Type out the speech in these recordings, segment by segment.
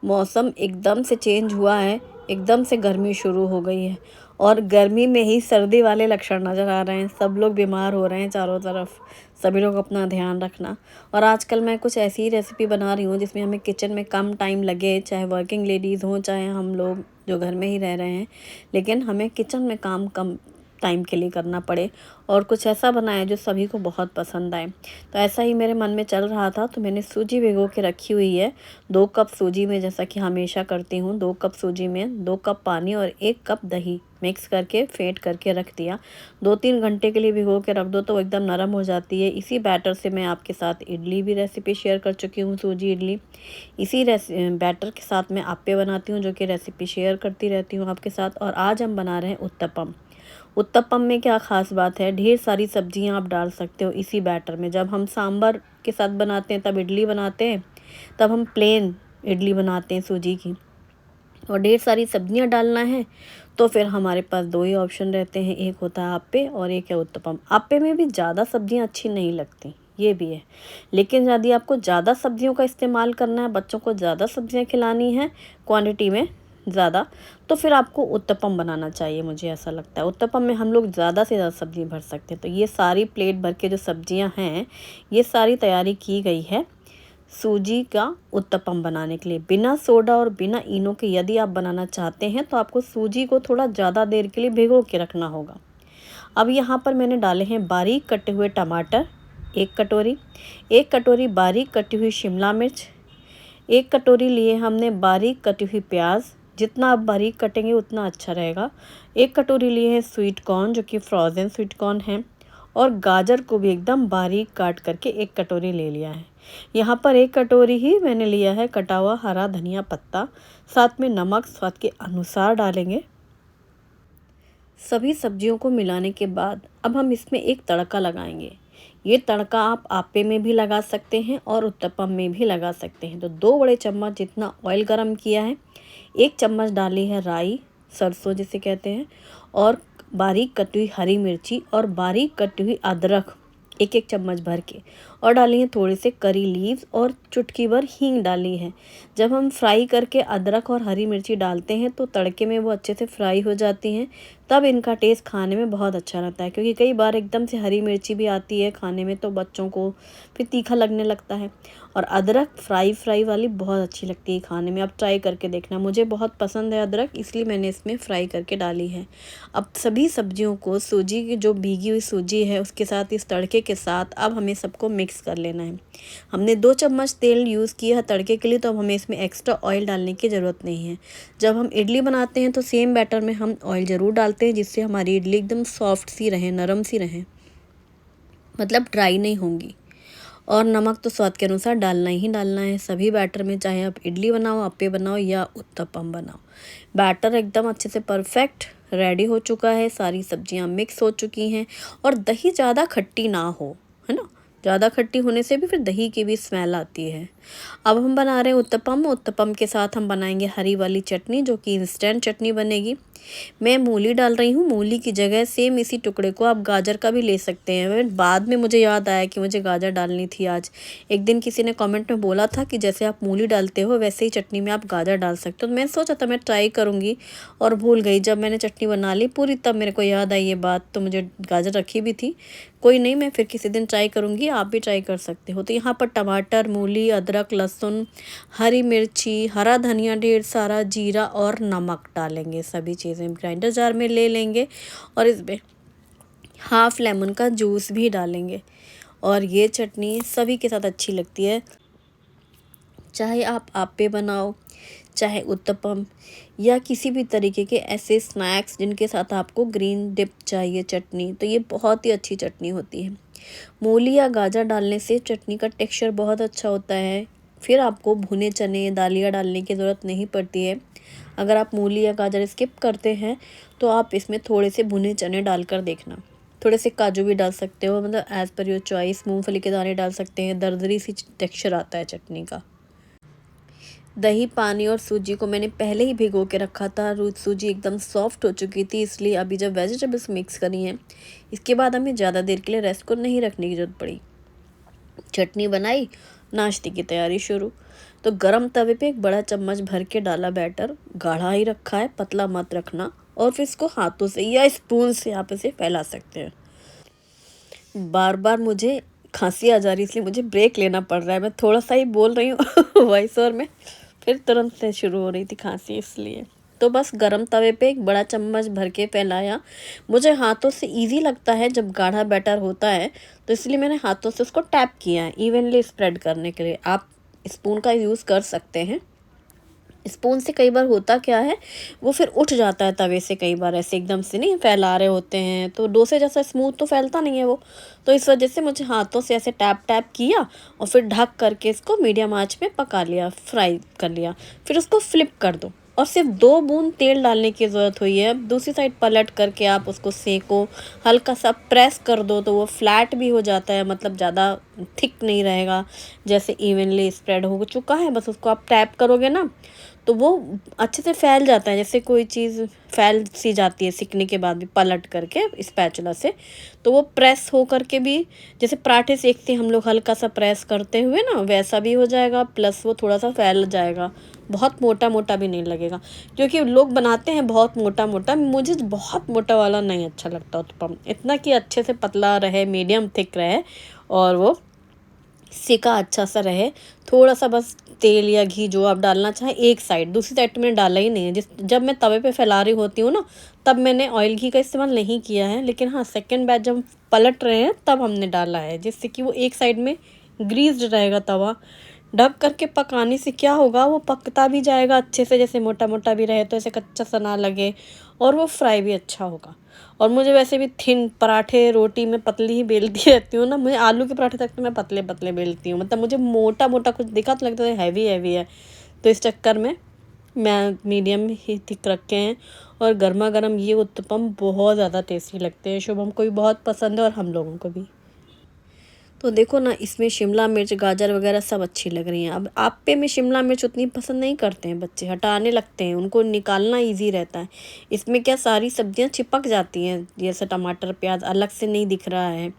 मौसम एकदम से चेंज हुआ है, एकदम से गर्मी शुरू हो गई है और गर्मी में ही सर्दी वाले लक्षण नज़र आ रहे हैं। सब लोग बीमार हो रहे हैं चारों तरफ। सभी लोग अपना ध्यान रखना। और आजकल मैं कुछ ऐसी रेसिपी बना रही हूँ जिसमें हमें किचन में कम टाइम लगे, चाहे वर्किंग लेडीज़ हों, चाहे हम लोग जो घर में ही रह रहे हैं, लेकिन हमें किचन में काम कम टाइम के लिए करना पड़े और कुछ ऐसा बनाए जो सभी को बहुत पसंद आए। तो ऐसा ही मेरे मन में चल रहा था, तो मैंने सूजी भिगो के रखी हुई है। 2 कप सूजी में, जैसा कि हमेशा करती हूँ, 2 कप सूजी में 2 कप पानी और 1 कप दही मिक्स करके फेंट करके रख दिया। 2-3 घंटे के लिए भिगो के रख दो तो एकदम नरम हो जाती है। इसी बैटर से मैं आपके साथ इडली भी रेसिपी शेयर कर चुकी हूँ, सूजी इडली। इसी बैटर के साथ मैं आप्पे बनाती हूँ, जो कि रेसिपी शेयर करती रहती हूँ आपके साथ। और आज हम बना रहे हैं उत्तपम। उत्तपम में क्या ख़ास बात है, ढेर सारी सब्जियां आप डाल सकते हो इसी बैटर में। जब हम सांभर के साथ बनाते हैं, तब इडली बनाते हैं, तब हम प्लेन इडली बनाते हैं सूजी की, और ढेर सारी सब्जियां डालना है तो फिर हमारे पास 2 ही ऑप्शन रहते हैं, एक होता है आप्पे और एक है उत्तपम। आप्पे में भी ज़्यादा सब्जियां अच्छी नहीं लगती, ये भी है, लेकिन यदि आपको ज़्यादा सब्जियों का इस्तेमाल करना है, बच्चों को ज़्यादा सब्जियां खिलानी है क्वांटिटी में ज़्यादा, तो फिर आपको उत्तपम बनाना चाहिए। मुझे ऐसा लगता है उत्तपम में हम लोग ज़्यादा से ज़्यादा सब्ज़ी भर सकते हैं। तो ये सारी प्लेट भर के जो सब्जियां हैं, ये सारी तैयारी की गई है सूजी का उत्तपम बनाने के लिए। बिना सोडा और बिना इनो के यदि आप बनाना चाहते हैं तो आपको सूजी को थोड़ा ज़्यादा देर के लिए भिगो के रखना होगा। अब यहाँ पर मैंने डाले हैं बारीक कटे हुए टमाटर 1 कटोरी, 1 कटोरी बारीक कटी हुई शिमला मिर्च, 1 कटोरी लिए हमने बारीक कटी हुई प्याज। जितना आप बारीक कटेंगे उतना अच्छा रहेगा। 1 कटोरी लिए हैं स्वीट कॉर्न, जो कि फ्रोज़न स्वीट कॉर्न है, और गाजर को भी एकदम बारीक काट करके 1 कटोरी ले लिया है। यहाँ पर 1 कटोरी ही मैंने लिया है कटा हुआ हरा धनिया पत्ता। साथ में नमक स्वाद के अनुसार डालेंगे। सभी सब्जियों को मिलाने के बाद अब हम इसमें एक तड़का लगाएंगे। ये तड़का आप आप्पे में भी लगा सकते हैं और उत्तपम में भी लगा सकते हैं। तो 2 बड़े चम्मच जितना ऑयल गरम किया है, 1 चम्मच डाली है राई, सरसों जिसे कहते हैं, और बारीक कटी हुई हरी मिर्ची और बारीक कटी हुई अदरक 1-1 चम्मच भर के, और डाली है थोड़े से करी लीव्स और चुटकी भर हींग डाली है। जब हम फ्राई करके अदरक और हरी मिर्ची डालते हैं तो तड़के में वो अच्छे से फ्राई हो जाती हैं, तब इनका टेस्ट खाने में बहुत अच्छा लगता है। क्योंकि कई बार एकदम से हरी मिर्ची भी आती है खाने में तो बच्चों को फिर तीखा लगने लगता है, और अदरक फ्राई वाली बहुत अच्छी लगती है खाने में। आप ट्राई करके देखना, मुझे बहुत पसंद है अदरक, इसलिए मैंने इसमें फ्राई करके डाली है। अब सभी सब्जियों को सूजी की जो भीगी हुई सूजी है उसके साथ, इस तड़के के साथ, अब हमें सबको मिक्स कर लेना है। हमने 2 चम्मच तेल यूज़ किया है तड़के के लिए, तो अब हमें इसमें एक्स्ट्रा ऑयल डालने की ज़रूरत नहीं है। जब हम इडली बनाते हैं तो सेम बैटर में हम ऑयल ज़रूर डालते हैं, जिससे हमारी इडली एकदम सॉफ्ट सी रहे, नरम सी रहे, मतलब ड्राई नहीं होंगी। और नमक तो स्वाद के अनुसार डालना ही डालना है सभी बैटर में, चाहे आप इडली बनाओ, आप्पे बनाओ या उत्तपम बनाओ। बैटर एकदम अच्छे से परफेक्ट रेडी हो चुका है, सारी सब्जियां मिक्स हो चुकी हैं, और दही ज़्यादा खट्टी ना हो, है ना। ज़्यादा खट्टी होने से भी फिर दही की भी स्मेल आती है। अब हम बना रहे हैं उत्तपम। उत्तपम के साथ हम बनाएंगे हरी वाली चटनी, जो कि इंस्टेंट चटनी बनेगी। मैं मूली डाल रही हूँ, मूली की जगह सेम इसी टुकड़े को आप गाजर का भी ले सकते हैं। बाद में मुझे याद आया कि मुझे गाजर डालनी थी आज। एक दिन किसी ने कमेंट में बोला था कि जैसे आप मूली डालते हो वैसे ही चटनी में आप गाजर डाल सकते हो। तो मैं सोचा था मैं ट्राई करूँगी और भूल गई। जब मैंने चटनी बना ली पूरी तब मेरे को याद आई ये बात, तो मुझे गाजर रखी भी थी। कोई नहीं, मैं फिर किसी दिन ट्राई करूँगी, आप भी ट्राई कर सकते हो। तो यहाँ पर टमाटर, मूली, अदरक, लहसुन, हरी मिर्ची, हरा धनिया ढेर सारा, जीरा और नमक डालेंगे। सभी चीज़ें ग्राइंडर जार में ले लेंगे और इसमें हाफ लेमन का जूस भी डालेंगे। और ये चटनी सभी के साथ अच्छी लगती है, चाहे आप आप्पे बनाओ, चाहे उत्तपम, या किसी भी तरीके के ऐसे स्नैक्स जिनके साथ आपको ग्रीन डिप चाहिए चटनी, तो ये बहुत ही अच्छी चटनी होती है। मूली या गाजर डालने से चटनी का टेक्सचर बहुत अच्छा होता है। फिर आपको भुने चने, दालिया डालने की ज़रूरत नहीं पड़ती है। अगर आप मूली या गाजर स्किप करते हैं तो आप इसमें थोड़े से भुने चने डालकर देखना। थोड़े से काजू भी डाल सकते हो, मतलब एज़ पर योर चॉइस। मूंगफली के दाने डाल सकते हैं, दरदरी सी टेक्सचर आता है चटनी का। दही, पानी और सूजी को मैंने पहले ही भिगो के रखा था। सूजी एकदम सॉफ्ट हो चुकी थी, इसलिए अभी जब वेजिटेबल्स मिक्स करी हैं, इसके बाद हमें ज़्यादा देर के लिए रेस्ट को नहीं रखने की ज़रूरत पड़ी। चटनी बनाई, नाश्ते की तैयारी शुरू। तो गरम तवे पे एक बड़ा चम्मच भर के डाला बैटर, गाढ़ा ही रखा है, पतला मत रखना। और फिर इसको हाथों से या स्पून से आप इसे फैला सकते हैं। बार बार मुझे खांसी आ जा रही, इसलिए मुझे ब्रेक लेना पड़ रहा है। मैं थोड़ा सा ही बोल रही हूँ वॉइस ओवर में, फिर तुरंत से शुरू हो रही थी खांसी, इसलिए। तो बस गरम तवे पे एक बड़ा चम्मच भर के फैलाया। मुझे हाथों से इजी लगता है जब गाढ़ा बैटर होता है, तो इसलिए मैंने हाथों से उसको टैप किया है इवनली स्प्रेड करने के लिए। आप स्पून का यूज़ कर सकते हैं। स्पून से कई बार होता क्या है, वो फिर उठ जाता है तवे से, कई बार ऐसे एकदम से नहीं फैला रहे होते हैं तो डोसे जैसा स्मूथ तो फैलता नहीं है वो। तो इस वजह से मुझे हाथों से ऐसे टैप टैप किया और फिर ढक करके इसको मीडियम आंच में पका लिया, फ्राई कर लिया। फिर उसको फ्लिप कर दो और सिर्फ 2 बूंद तेल डालने की ज़रूरत हुई है। अब दूसरी साइड पलट करके आप उसको सेको, हल्का सा प्रेस कर दो तो वो फ्लैट भी हो जाता है, मतलब ज़्यादा थिक नहीं रहेगा, जैसे इवनली स्प्रेड हो चुका है। बस उसको आप टैप करोगे ना तो वो अच्छे से फैल जाता है, जैसे कोई चीज़ फैल सी जाती है सिकने के बाद भी पलट करके स्पैचुला से। तो वो प्रेस हो करके भी, जैसे पराठे सेकते हम लोग हल्का सा प्रेस करते हुए ना, वैसा भी हो जाएगा, प्लस वो थोड़ा सा फैल जाएगा, बहुत मोटा मोटा भी नहीं लगेगा। क्योंकि लोग बनाते हैं बहुत मोटा मोटा, मुझे बहुत मोटा वाला नहीं अच्छा लगता उत्तपम। इतना कि अच्छे से पतला रहे, मीडियम थिक रहे और वो सिका अच्छा सा रहे। थोड़ा सा बस तेल या घी जो आप डालना चाहें एक साइड, दूसरी साइड तो मैंने डाला ही नहीं है। जब मैं तवे पे फैला रही होती हूँ ना, तब मैंने ऑयल घी का इस्तेमाल नहीं किया है। लेकिन हाँ, सेकंड बैच जब हम पलट रहे हैं तब हमने डाला है, जिससे कि वो एक साइड में ग्रीस्ड रहेगा तवा। ढक करके पकाने से क्या होगा, वो पकता भी जाएगा अच्छे से, जैसे मोटा मोटा भी रहे तो ऐसे कच्चा सा ना लगे, और वो फ्राई भी अच्छा होगा। और मुझे वैसे भी थिन पराठे रोटी में पतली ही बेलती रहती हूँ ना, मुझे आलू के पराठे तक तो मैं पतले पतले बेलती हूँ, मतलब मुझे मोटा मोटा कुछ दिखा तो लगता है हैवी हैवी है। तो इस चक्कर में मैं मीडियम ही थिक रखे हैं। और गर्मा गर्म ये उत्तपम बहुत ज़्यादा टेस्टी लगते हैं। शुभम को भी बहुत पसंद है और हम लोगों को भी। तो देखो ना, इसमें शिमला मिर्च गाजर वगैरह सब अच्छी लग रही हैं। अब आप्पे में शिमला मिर्च उतनी पसंद नहीं करते हैं बच्चे, हटाने लगते हैं, उनको निकालना इजी रहता है। इसमें क्या सारी सब्जियां चिपक जाती हैं, जैसे टमाटर प्याज अलग से नहीं दिख रहा है।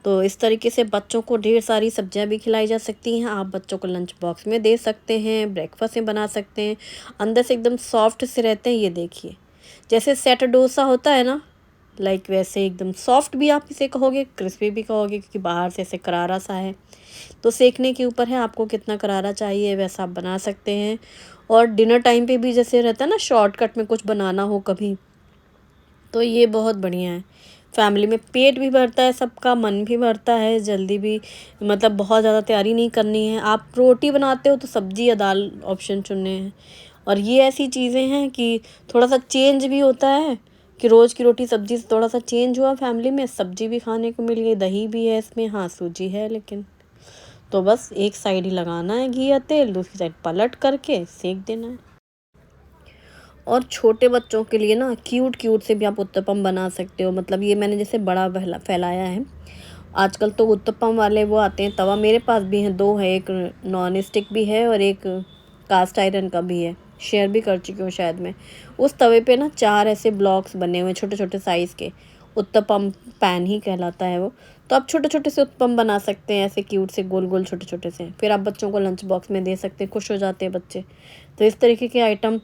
तो इस तरीके से बच्चों को ढेर सारी सब्जियां भी खिलाई जा सकती हैं। आप बच्चों को लंच बॉक्स में दे सकते हैं, ब्रेकफास्ट में बना सकते हैं। अंदर से एकदम सॉफ्ट से रहते हैं, ये देखिए जैसे सेट डोसा होता है ना, लाइक वैसे एकदम सॉफ्ट भी आप इसे कहोगे, क्रिस्पी भी कहोगे, क्योंकि बाहर से ऐसे करारा सा है। तो सेकने के ऊपर है आपको कितना करारा चाहिए, वैसा आप बना सकते हैं। और डिनर टाइम पे भी जैसे रहता है ना, शॉर्टकट में कुछ बनाना हो कभी, तो ये बहुत बढ़िया है। फैमिली में पेट भी भरता है सबका, मन भी भरता है, जल्दी भी, मतलब बहुत ज़्यादा तैयारी नहीं करनी है। आप रोटी बनाते हो तो सब्ज़ी या दाल ऑप्शन चुनने हैं। और ये ऐसी चीज़ें हैं कि थोड़ा सा चेंज भी होता है, कि रोज़ की रोटी सब्ज़ी से थोड़ा सा चेंज हुआ, फैमिली में सब्ज़ी भी खाने को मिल गई, दही भी है इसमें, हाँ सूजी है लेकिन। तो बस एक साइड ही लगाना है घी या तेल, दूसरी साइड पलट करके सेक देना है। और छोटे बच्चों के लिए ना क्यूट क्यूट से भी आप उत्तपम बना सकते हो। मतलब ये मैंने जैसे बड़ा फैलाया है। आजकल तो उत्तपम वाले वो आते हैं तवा, मेरे पास भी हैं 2 है, एक नॉन स्टिक भी है और एक कास्ट आयरन का भी है, शेयर भी कर चुकी हूँ शायद मैं। उस तवे पे ना 4 ऐसे ब्लॉक्स बने हुए छोटे छोटे साइज़ के, उत्तपम पैन ही कहलाता है वो। तो आप छोटे छोटे से उत्तपम बना सकते हैं, ऐसे क्यूट से गोल गोल छोटे छोटे से, फिर आप बच्चों को लंच बॉक्स में दे सकते हैं, खुश हो जाते हैं बच्चे। तो इस तरीके के आइटम,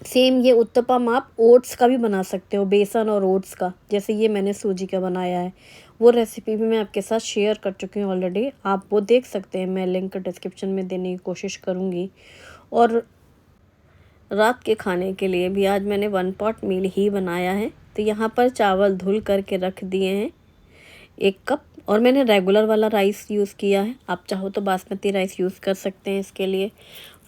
सेम ये उत्तपम आप ओट्स का भी बना सकते हो, बेसन और ओट्स का, जैसे ये मैंने सूजी का बनाया है। वो रेसिपी भी मैं आपके साथ शेयर कर चुकी हूँ ऑलरेडी, आप वो देख सकते हैं, मैं लिंक डिस्क्रिप्शन में देने की कोशिश करूँगी। और रात के खाने के लिए भी आज मैंने 1 पॉट मील ही बनाया है। तो यहाँ पर चावल धुल करके रख दिए हैं 1 कप, और मैंने रेगुलर वाला राइस यूज़ किया है, आप चाहो तो बासमती राइस यूज़ कर सकते हैं इसके लिए।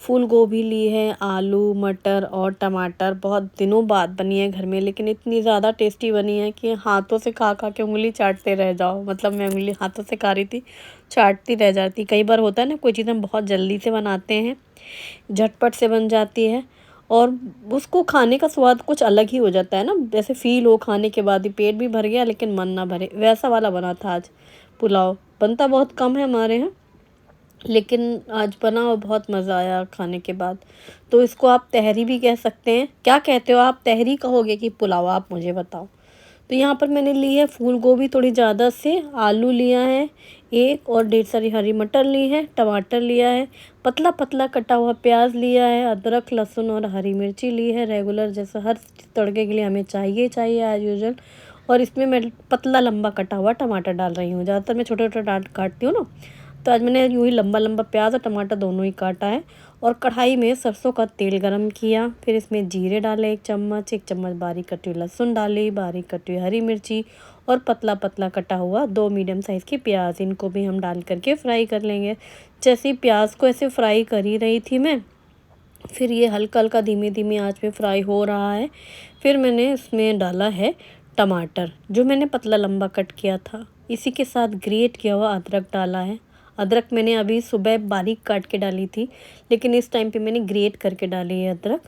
फूल गोभी ली है, आलू मटर और टमाटर, बहुत दिनों बाद बनी है घर में, लेकिन इतनी ज़्यादा टेस्टी बनी है कि हाथों से खा खा के उंगली चाटते रह जाओ। मतलब मैं उंगली हाथों से खा रही थी, चाटती रह जाती। कई बार होता है ना, कोई चीज़ हम बहुत जल्दी से बनाते हैं, झटपट से बन जाती है, और उसको खाने का स्वाद कुछ अलग ही हो जाता है ना, जैसे फ़ील हो खाने के बाद ही पेट भी भर गया लेकिन मन ना भरे, वैसा वाला बना था आज पुलाव। बनता बहुत कम है हमारे यहाँ, लेकिन आज बना और बहुत मज़ा आया खाने के बाद। तो इसको आप तहरी भी कह सकते हैं। क्या कहते हो आप, तहरी कहोगे कि पुलाव, आप मुझे बताओ। तो यहाँ पर मैंने ली है फूल गोभी थोड़ी ज़्यादा से, आलू लिया है एक, और ढेर सारी हरी मटर ली है, टमाटर लिया है, पतला पतला कटा हुआ प्याज लिया है, अदरक लहसुन और हरी मिर्ची ली है। रेगुलर जैसा हर तड़के के लिए हमें चाहिए एज यूजल। और इसमें मैं पतला लंबा कटा हुआ टमाटर डाल रही हूँ। ज़्यादातर मैं छोटे छोटे काटती हूँ ना, तो आज मैंने यूँ ही लंबा लंबा प्याज और टमाटर दोनों ही काटा है। और कढ़ाई में सरसों का तेल गरम किया, फिर इसमें जीरे डाले 1 चम्मच बारीक कटी हुई लहसुन डाली, बारीक कटी हुई हरी मिर्ची और पतला पतला कटा हुआ 2 मीडियम साइज़ की प्याज, इनको भी हम डाल करके फ्राई कर लेंगे। जैसे ही प्याज को ऐसे फ्राई कर ही रही थी मैं, फिर ये हल्का हल्का धीमे धीमे आंच पे फ्राई हो रहा है। फिर मैंने इसमें डाला है टमाटर जो मैंने पतला लंबा कट किया था। इसी के साथ ग्रेट किया हुआ अदरक डाला है। अदरक मैंने अभी सुबह बारीक काट के डाली थी, लेकिन इस टाइम पे मैंने ग्रेट करके डाली है अदरक।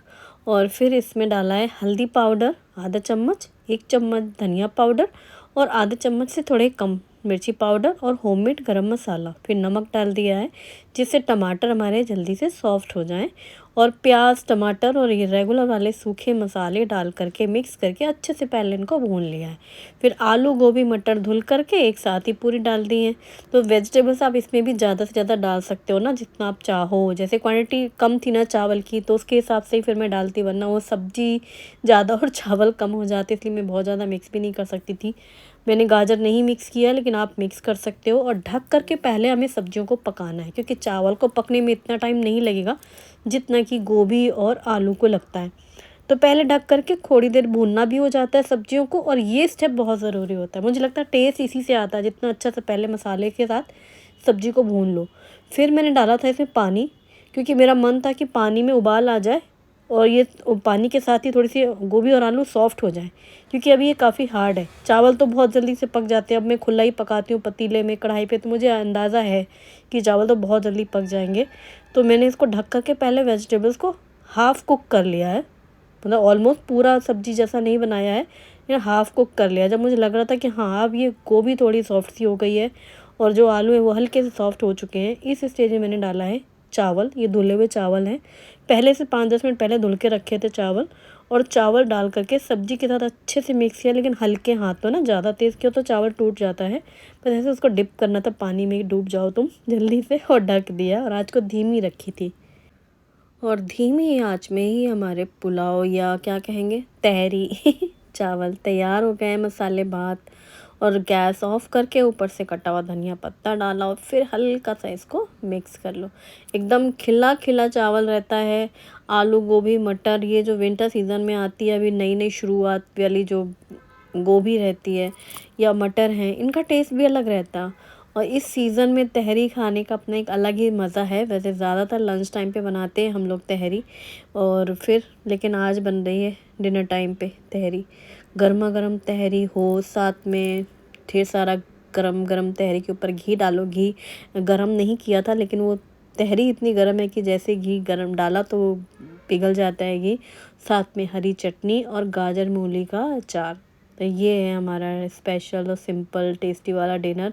और फिर इसमें डाला है हल्दी पाउडर आधा चम्मच, 1 चम्मच धनिया पाउडर और आधा चम्मच से थोड़े कम मिर्ची पाउडर और होममेड गरम मसाला। फिर नमक डाल दिया है जिससे टमाटर हमारे जल्दी से सॉफ्ट हो जाएं। और प्याज टमाटर और ये रेगुलर वाले सूखे मसाले डाल करके मिक्स करके अच्छे से पहले इनको भून लिया है। फिर आलू गोभी मटर धुल करके एक साथ ही पूरी डाल दी है। तो वेजिटेबल्स आप इसमें भी ज़्यादा से ज़्यादा डाल सकते हो ना, जितना आप चाहो। जैसे क्वांटिटी कम थी ना चावल की, तो उसके हिसाब से ही फिर मैं डालती, वरना वो सब्जी ज़्यादा और चावल कम हो जाते, इसलिए मैं बहुत ज़्यादा मिक्स भी नहीं कर सकती थी। मैंने गाजर नहीं मिक्स किया, लेकिन आप मिक्स कर सकते हो। और ढक करके पहले हमें सब्जियों को पकाना है, क्योंकि चावल को पकने में इतना टाइम नहीं लगेगा जितना कि गोभी और आलू को लगता है। तो पहले ढक करके थोड़ी देर भूनना भी हो जाता है सब्जियों को, और ये स्टेप बहुत ज़रूरी होता है। मुझे लगता है टेस्ट इसी से आता है, जितना अच्छा से पहले मसाले के साथ सब्जी को भून लो। फिर मैंने डाला था इसमें पानी, क्योंकि मेरा मन था कि पानी में उबाल आ जाए और ये पानी के साथ ही थोड़ी सी गोभी और आलू सॉफ्ट हो जाए, क्योंकि अभी ये काफ़ी हार्ड है। चावल तो बहुत जल्दी से पक जाते हैं। अब मैं खुला ही पकाती हूँ पतीले में, कढ़ाई पे, तो मुझे अंदाज़ा है कि चावल तो बहुत जल्दी पक जाएंगे। तो मैंने इसको ढक कर के पहले वेजिटेबल्स को हाफ़ कुक कर लिया है, मतलब ऑलमोस्ट पूरा सब्जी जैसा नहीं बनाया है, या हाफ़ कुक कर लिया। जब मुझे लग रहा था कि हाँ अब ये गोभी थोड़ी सॉफ्ट सी हो गई है और जो आलू है वो हल्के से सॉफ्ट हो चुके हैं, इस स्टेज में मैंने डाला है चावल। ये धुले हुए चावल हैं, पहले से 5-10 मिनट पहले धुल के रखे थे चावल। और चावल डाल करके सब्जी के साथ अच्छे से मिक्स किया, लेकिन हल्के हाथों ना, ज़्यादा तेज़ किया तो चावल टूट जाता है। बस ऐसे उसको डिप करना था पानी में, डूब जाओ तुम जल्दी से। और ढक दिया और आँच को धीमी रखी थी। और धीमी आंच में ही हमारे पुलाव, या क्या कहेंगे, तहरी चावल तैयार हो गए। मसाले भात, और गैस ऑफ करके ऊपर से कटा हुआ धनिया पत्ता डाला और फिर हल्का सा इसको मिक्स कर लो। एकदम खिला खिला चावल रहता है। आलू गोभी मटर, ये जो विंटर सीज़न में आती है अभी नई नई शुरुआत वाली जो गोभी रहती है या मटर है, इनका टेस्ट भी अलग रहता है। और इस सीज़न में तहरी खाने का अपना एक अलग ही मज़ा है। वैसे ज़्यादातर लंच टाइम पे बनाते हैं हम लोग तहरी, और फिर लेकिन आज बन रही है डिनर टाइम पे तहरी। गर्मा गर्म तहरी हो, साथ में ढेर सारा गरम गरम तहरी के ऊपर घी डालो। घी गरम नहीं किया था, लेकिन वो तहरी इतनी गर्म है कि जैसे घी गरम डाला तो पिघल जाता है घी। साथ में हरी चटनी और गाजर मूली का अचार। तो ये है हमारा स्पेशल और सिंपल टेस्टी वाला डिनर,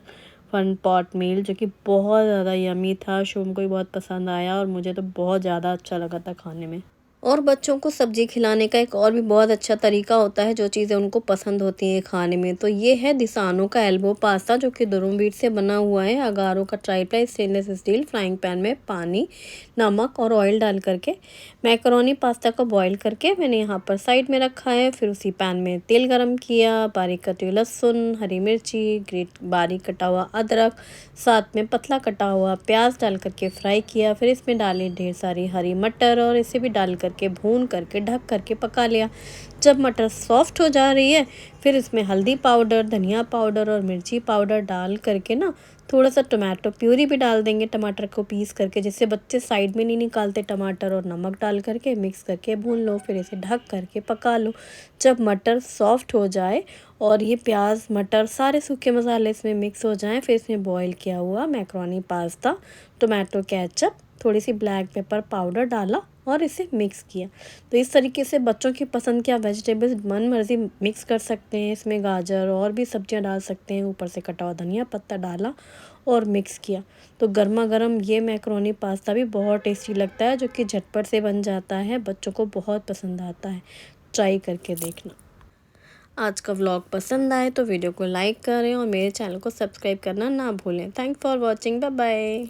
फन पॉट मील, जो कि बहुत ज़्यादा यमी था। शुभम को भी बहुत पसंद आया और मुझे तो बहुत ज़्यादा अच्छा लगा था खाने में। और बच्चों को सब्जी खिलाने का एक और भी बहुत अच्छा तरीका होता है, जो चीज़ें उनको पसंद होती हैं खाने में। तो ये है दिसानो का एल्बो पास्ता, जो कि दुरुम बीट से बना हुआ है। अगारो का tri-ply stainless steel frying pan में पानी, नमक और ऑयल डाल करके मैकरोनी पास्ता को बॉईल करके मैंने यहाँ पर साइड में रखा है। फिर उसी पैन में तेल गरम किया, बारीक कटी हुई लहसुन, हरी मिर्ची, ग्रेट बारीक कटा हुआ अदरक, साथ में पतला कटा हुआ प्याज डाल करके फ्राई किया। फिर इसमें डाली ढेर सारी हरी मटर और इसे भी डाल करके भून करके ढक करके पका लिया। जब मटर सॉफ्ट हो जा रही है, फिर इसमें हल्दी पाउडर, धनिया पाउडर और मिर्ची पाउडर डाल करके ना थोड़ा सा टमाटो प्यूरी भी डाल देंगे, टमाटर को पीस करके, जिससे बच्चे साइड में नहीं निकालते टमाटर। और नमक डाल करके मिक्स करके भून लो, फिर इसे ढक करके पका लो। जब मटर सॉफ्ट हो जाए और ये प्याज मटर सारे सूखे मसाले इसमें मिक्स हो जाएं, फिर इसमें बॉईल किया हुआ मैक्रोनी पास्ता, टोमेटो केचप, थोड़ी सी ब्लैक पेपर पाउडर डाला और इसे मिक्स किया। तो इस तरीके से बच्चों की पसंद के आप वेजिटेबल्स मन मर्जी मिक्स कर सकते हैं। इसमें गाजर और भी सब्जियां डाल सकते हैं। ऊपर से कटा हुआ धनिया पत्ता डाला और मिक्स किया। तो गर्मा गर्म ये मैक्रोनी पास्ता भी बहुत टेस्टी लगता है, जो कि झटपट से बन जाता है, बच्चों को बहुत पसंद आता है। ट्राई करके देखना। आज का व्लॉग पसंद आए तो वीडियो को लाइक करें और मेरे चैनल को सब्सक्राइब करना ना भूलें। Thanks for watching, bye bye.